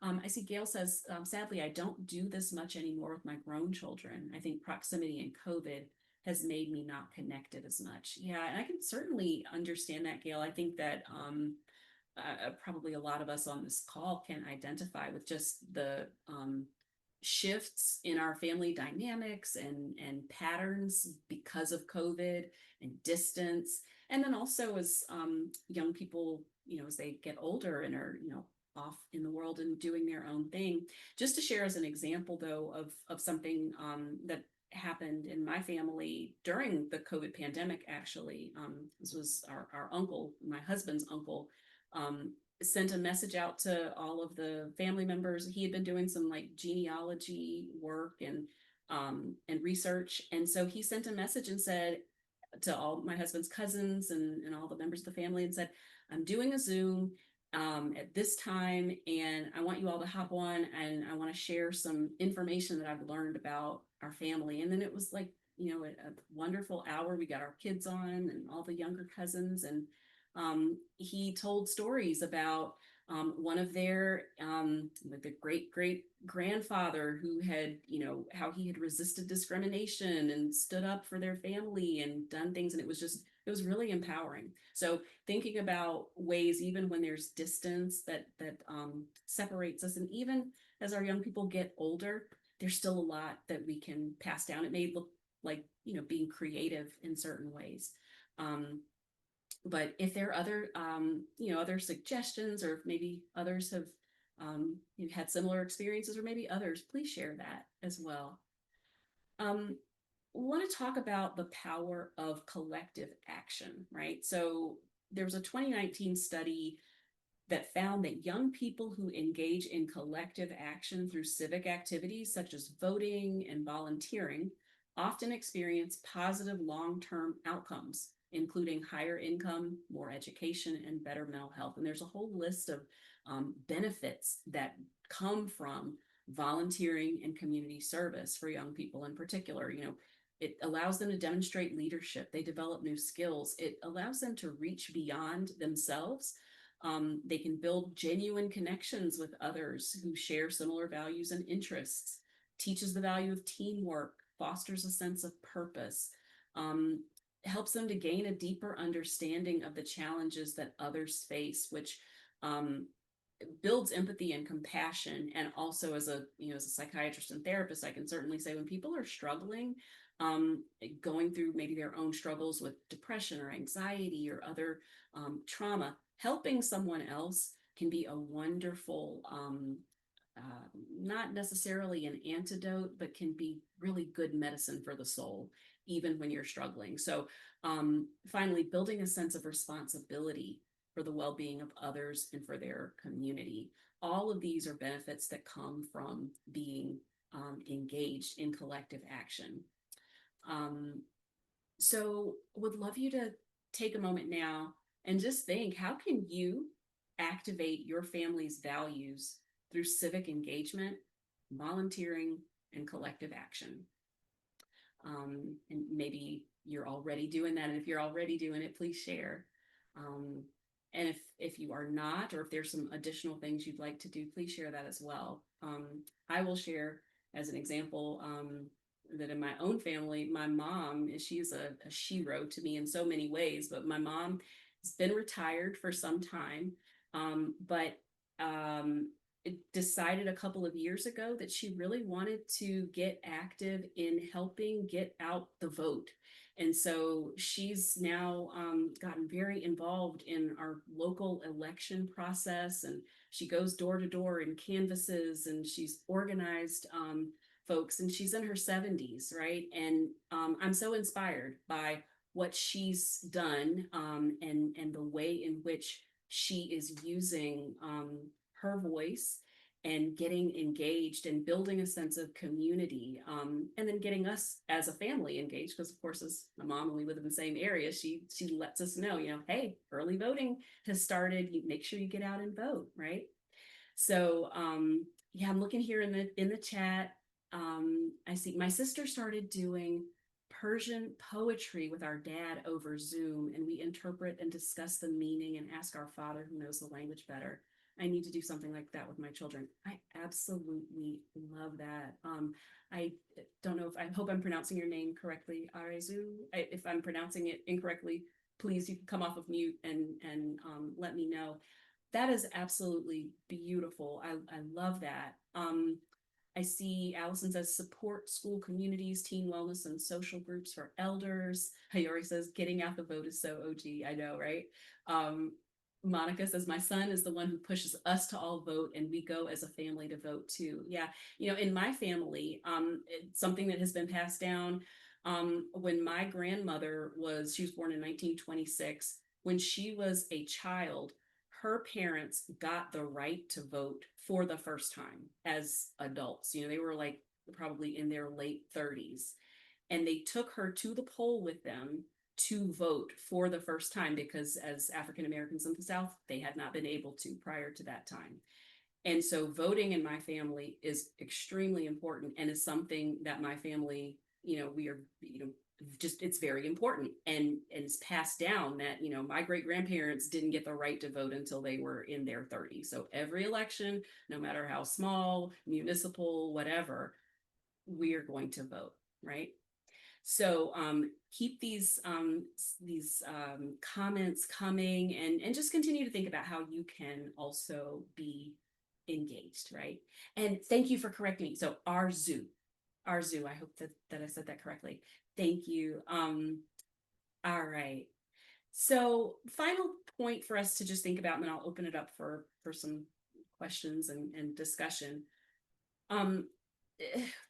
I see Gail says, sadly, I don't do this much anymore with my grown children. I think proximity and COVID has made me not connected as much. Yeah, and I can certainly understand that, Gail. I think that probably a lot of us on this call can identify with just the shifts in our family dynamics and patterns because of COVID and distance. And then also as young people, as they get older and are, off in the world and doing their own thing. Just to share as an example, though, of something that happened in my family during the COVID pandemic, actually. This was our uncle, my husband's uncle, sent a message out to all of the family members. He had been doing some like genealogy work and research. And so he sent a message and said to all my husband's cousins and all the members of the family, and said, I'm doing a Zoom at this time, and I want you all to hop on, and I want to share some information that I've learned about our family. And then it was like, a wonderful hour. We got our kids on and all the younger cousins, and he told stories about one of their the great grandfather who had, how he had resisted discrimination and stood up for their family and done things. And it was really empowering. So thinking about ways, even when there's distance that separates us, and even as our young people get older, there's still a lot that we can pass down. It may look like, being creative in certain ways. But if there are other, other suggestions, or if maybe others have you've had similar experiences, or maybe others, please share that as well. Um, want to talk about the power of collective action, right? So there was a 2019 study that found that young people who engage in collective action through civic activities such as voting and volunteering often experience positive long-term outcomes, including higher income, more education, and better mental health. And there's a whole list of benefits that come from volunteering and community service for young people in particular. It allows them to demonstrate leadership. They develop new skills. It allows them to reach beyond themselves. They can build genuine connections with others who share similar values and interests, teaches the value of teamwork, fosters a sense of purpose, um, helps them to gain a deeper understanding of the challenges that others face, which um, builds empathy and compassion. And also, as a psychiatrist and therapist, I can certainly say when people are struggling, going through maybe their own struggles with depression or anxiety or other trauma, helping someone else can be a wonderful, not necessarily an antidote, but can be really good medicine for the soul, even when you're struggling. So finally, building a sense of responsibility for the well-being of others and for their community. All of these are benefits that come from being engaged in collective action. Um, so would love you to take a moment now and just think, how can you activate your family's values through civic engagement, volunteering, and collective action? And maybe you're already doing that. And if you're already doing it, please share. Um, and if you are not, or if there's some additional things you'd like to do, please share that as well. I will share as an example that in my own family, my mom, she's a shero to me in so many ways, but my mom has been retired for some time, but decided a couple of years ago that she really wanted to get active in helping get out the vote. And so she's now gotten very involved in our local election process, and she goes door to door and canvasses, and she's organized folks, and she's in her 70s, right? And I'm so inspired by what she's done, and the way in which she is using her voice and getting engaged and building a sense of community, and then getting us as a family engaged, because of course, as my mom and we live in the same area, she lets us know, hey, early voting has started, you make sure you get out and vote, right? So yeah, I'm looking here in the chat. I see my sister started doing Persian poetry with our dad over Zoom, and we interpret and discuss the meaning and ask our father, who knows the language better. I need to do something like that with my children. I absolutely love that. I don't know if I hope I'm pronouncing your name correctly, Arezu. If I'm pronouncing it incorrectly, please, you can come off of mute and let me know. That is absolutely beautiful. I love that. I see Allison says support school communities, teen wellness, and social groups for elders. Hayori says getting out the vote is so OG. I know, right? Um, Monica says my son is the one who pushes us to all vote, and we go as a family to vote too. Yeah, in my family, it's something that has been passed down. When my grandmother she was born in 1926. When she was a child, her parents got the right to vote for the first time as adults. They were like probably in their late 30s. And they took her to the poll with them to vote for the first time, because as African Americans in the South, they had not been able to prior to that time. And so voting in my family is extremely important, and is something that my family, we are, just, it's very important, and it's passed down that, my great grandparents didn't get the right to vote until they were in their 30s. So every election, no matter how small, municipal, whatever, we are going to vote, right? So keep these comments coming, and just continue to think about how you can also be engaged, right? And thank you for correcting me. So Arzu, I hope that I said that correctly. Thank you. All right. So final point for us to just think about, and then I'll open it up for some questions and discussion. Um,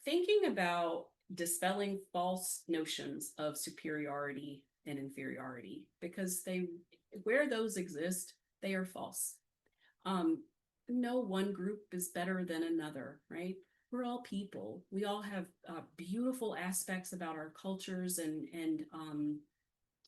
Thinking about dispelling false notions of superiority and inferiority, because where those exist, they are false. Um, no one group is better than another, right? We're all people. We all have beautiful aspects about our cultures and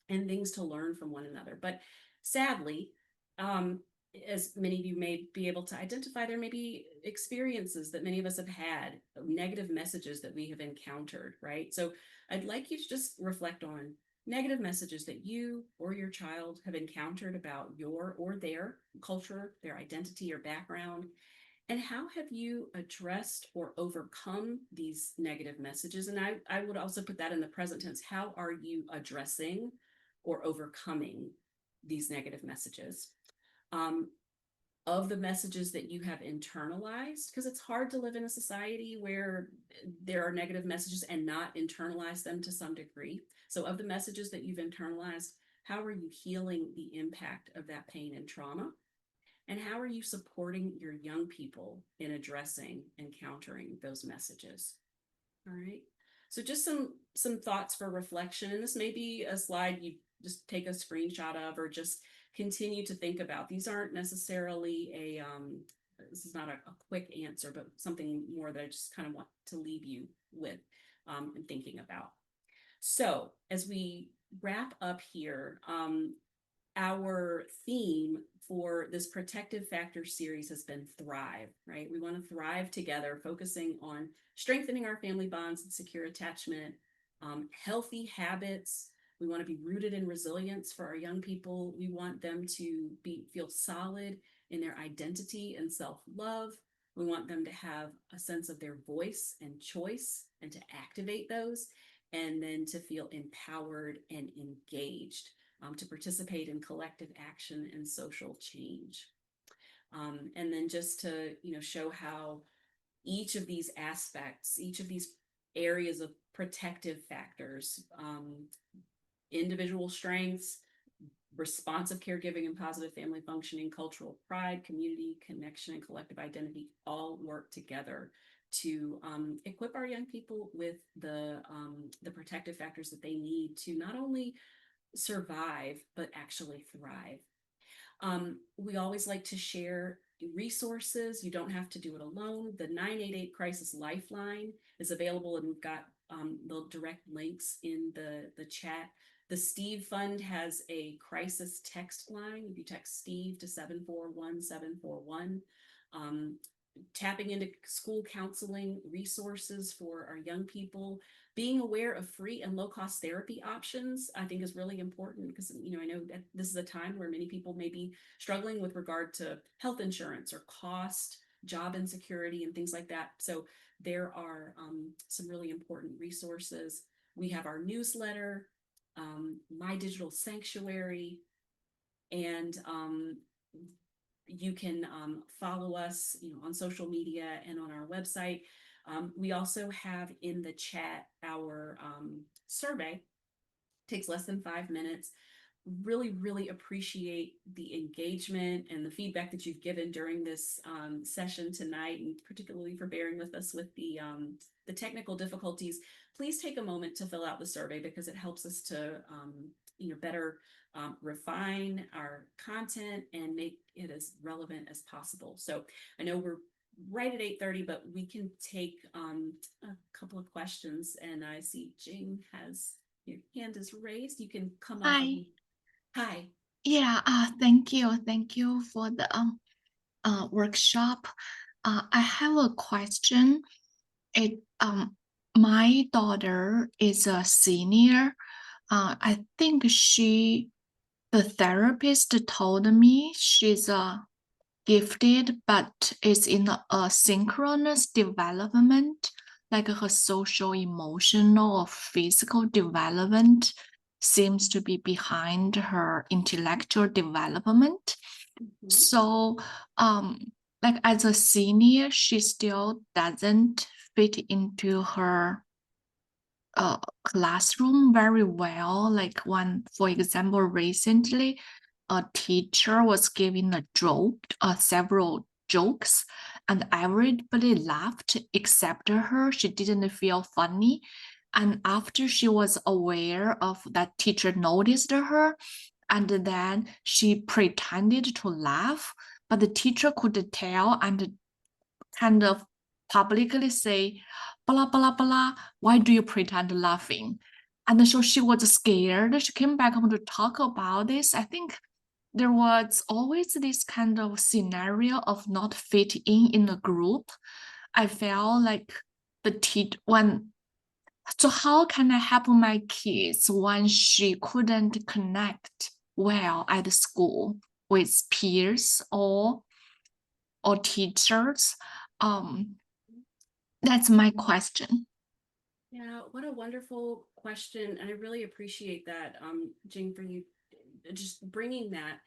things to learn from one another. But sadly, um, as many of you may be able to identify, there may be experiences that many of us have had, negative messages that we have encountered, right? So I'd like you to just reflect on negative messages that you or your child have encountered about your or their culture, their identity or background, and how have you addressed or overcome these negative messages? And I would also put that in the present tense. How are you addressing or overcoming these negative messages? Um, of the messages that you have internalized, because it's hard to live in a society where there are negative messages and not internalize them to some degree. So, of the messages that you've internalized, how are you healing the impact of that pain and trauma? And how are you supporting your young people in addressing and countering those messages? All right. So just some thoughts for reflection. And this may be a slide you just take a screenshot of or just continue to think about. These aren't necessarily this is not a quick answer, but something more that I just kind of want to leave you with and thinking about. So as we wrap up here, our theme for this protective factor series has been thrive, right? We want to thrive together, focusing on strengthening our family bonds and secure attachment, healthy habits. We want to be rooted in resilience for our young people. We want them to feel solid in their identity and self-love. We want them to have a sense of their voice and choice and to activate those, and then to feel empowered and engaged, to participate in collective action and social change. And then just to show how each of these aspects, each of these areas of protective factors, individual strengths, responsive caregiving and positive family functioning, cultural pride, community connection, and collective identity all work together to equip our young people with the protective factors that they need to not only survive, but actually thrive. We always like to share resources. You don't have to do it alone. The 988 Crisis Lifeline is available, and we've got the direct links in the chat. The Steve Fund has a crisis text line. You text Steve to 741-741. Tapping into school counseling resources for our young people, being aware of free and low cost therapy options, I think is really important, because I know that this is a time where many people may be struggling with regard to health insurance or cost, job insecurity, and things like that. So there are some really important resources. We have our newsletter, My Digital Sanctuary, and you can follow us on social media and on our website. We also have in the chat our survey. Takes less than 5 minutes. Really, really appreciate the engagement and the feedback that you've given during this session tonight, and particularly for bearing with us with the technical difficulties. Please take a moment to fill out the survey, because it helps us to better refine our content and make it as relevant as possible. So I know we're right at 8:30, but we can take a couple of questions. And I see Jing has your hand is raised. You can come off of Hi. me. Hi. Yeah, thank you. Thank you for the workshop. I have a question. My daughter is a senior. I think the therapist told me she's gifted, but is in a synchronous development, like her social, emotional, or physical development seems to be behind her intellectual development. Mhm. So, like as a senior, she still doesn't fit into her classroom very well. Like when, for example, recently a teacher was giving a joke, several jokes, and everybody laughed except her. She didn't feel funny. And after she was aware of that teacher noticed her, and then she pretended to laugh, but the teacher could tell and kind of publicly say, blah, blah, blah, why do you pretend laughing? And so she was scared. She came back home to talk about this. I think there was always this kind of scenario of not fitting in a group. I felt like the teacher, when so how can I help my kids when she couldn't connect well at school with peers or teachers? Um, that's my question. Yeah, what a wonderful question. And I really appreciate that, Jing, for you just bringing that.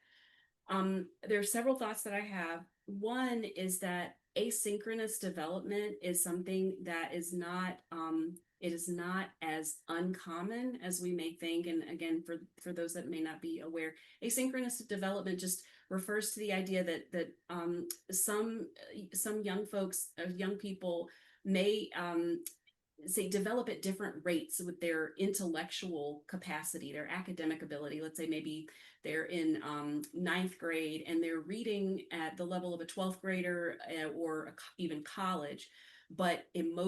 There are several thoughts that I have. One is that asynchronous development is something that is not, it is not as uncommon as we may think. And again, for those that may not be aware, asynchronous development just refers to the idea that some young folks, young people may say develop at different rates with their intellectual capacity, their academic ability. Let's say maybe they're in ninth grade and they're reading at the level of a 12th grader or even college, but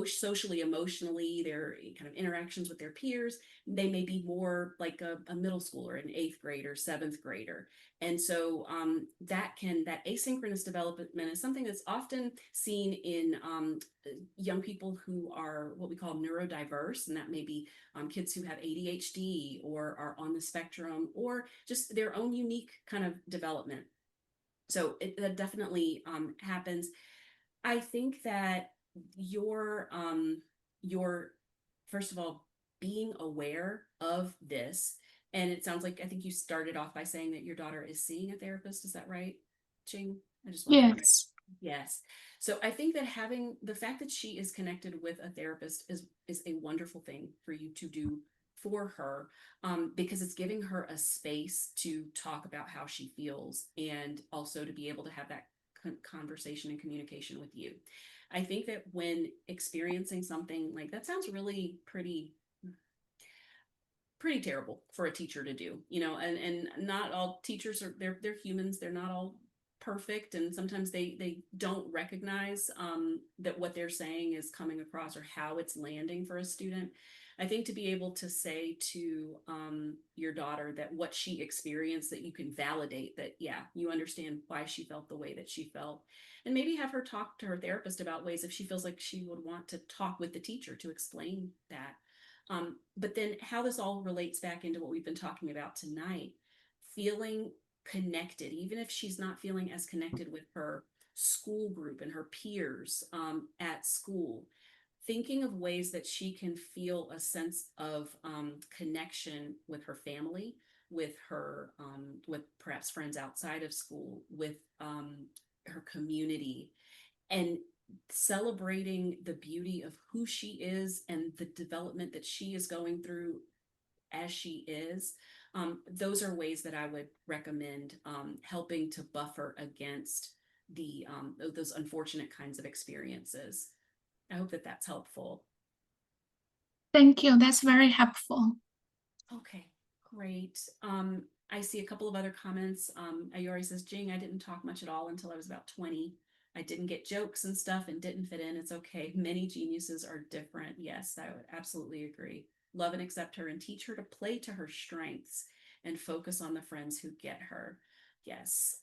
socially, emotionally, their kind of interactions with their peers, they may be more like a middle schooler, an eighth grader, seventh grader. And so that asynchronous development is something that's often seen in young people who are what we call neurodiverse, and that may be kids who have ADHD or are on the spectrum or just their own unique kind of development. So that definitely happens. I think that your first of all being aware of this, and it sounds like I think you started off by saying that your daughter is seeing a therapist. Is that right, Ching? I just want to clarify. Yes. Yes. So I think that having the fact that she is connected with a therapist is a wonderful thing for you to do for her, because it's giving her a space to talk about how she feels and also to be able to have that conversation and communication with you. I think that when experiencing something like that sounds really pretty terrible for a teacher to do, and not all teachers are they're humans, they're not all perfect, and sometimes they don't recognize that what they're saying is coming across or how it's landing for a student. I think to be able to say to your daughter that what she experienced, that you can validate that, yeah, you understand why she felt the way that she felt, and maybe have her talk to her therapist about ways if she feels like she would want to talk with the teacher to explain that. But then how this all relates back into what we've been talking about tonight, feeling connected, even if she's not feeling as connected with her school group and her peers at school, thinking of ways that she can feel a sense of connection with her family, with with perhaps friends outside of school, with her community, and celebrating the beauty of who she is and the development that she is going through as she is. Those are ways that I would recommend helping to buffer against those unfortunate kinds of experiences. I hope that that's helpful. Thank you. That's very helpful. Okay, great. I see a couple of other comments. Ayori says, Jing, I didn't talk much at all until I was about 20. I didn't get jokes and stuff and didn't fit in. It's okay. Many geniuses are different. Yes, I would absolutely agree. Love and accept her and teach her to play to her strengths and focus on the friends who get her. Yes.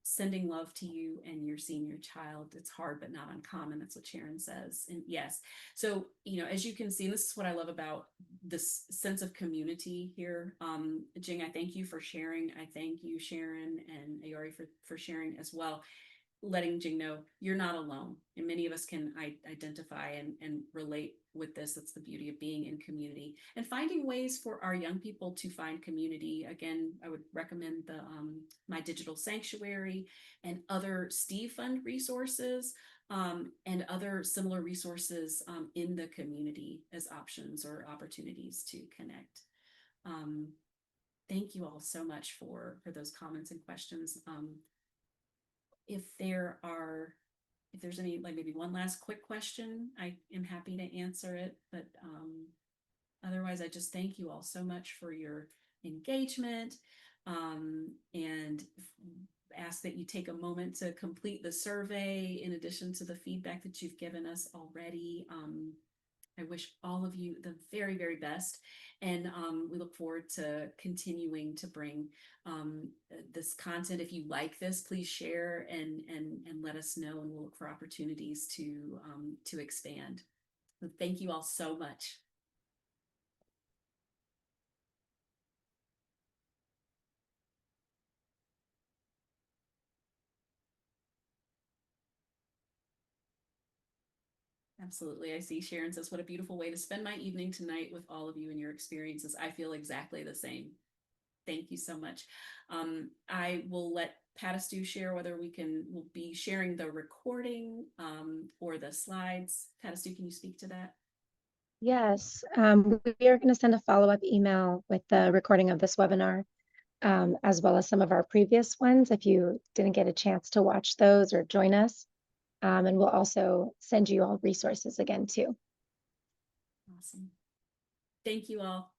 Sending love to you and your senior child. It's hard, but not uncommon. That's what Sharon says. And yes, so, as you can see, this is what I love about this sense of community here. Jing, I thank you for sharing. I thank you, Sharon and Ayori, for sharing as well, letting Jing know you're not alone. And many of us can identify and relate with this. That's the beauty of being in community and finding ways for our young people to find community. Again, I would recommend the My Digital Sanctuary and other Steve Fund resources. and other similar resources in the community as options or opportunities to connect. Thank you all so much for those comments and questions. If there's any, like maybe one last quick question, I am happy to answer it. But otherwise, I just thank you all so much for your engagement, and ask that you take a moment to complete the survey in addition to the feedback that you've given us already. I wish all of you the very, very best. And we look forward to continuing to bring this content. If you like this, please share and let us know, and we'll look for opportunities to expand. So thank you all so much. Absolutely. I see Sharon says, what a beautiful way to spend my evening tonight with all of you and your experiences. I feel exactly the same. Thank you so much. I will let Patastu share whether we'll be sharing the recording or the slides. Patastu, can you speak to that? Yes, we are going to send a follow-up email with the recording of this webinar, as well as some of our previous ones if you didn't get a chance to watch those or join us. And we'll also send you all resources again too. Awesome. Thank you all.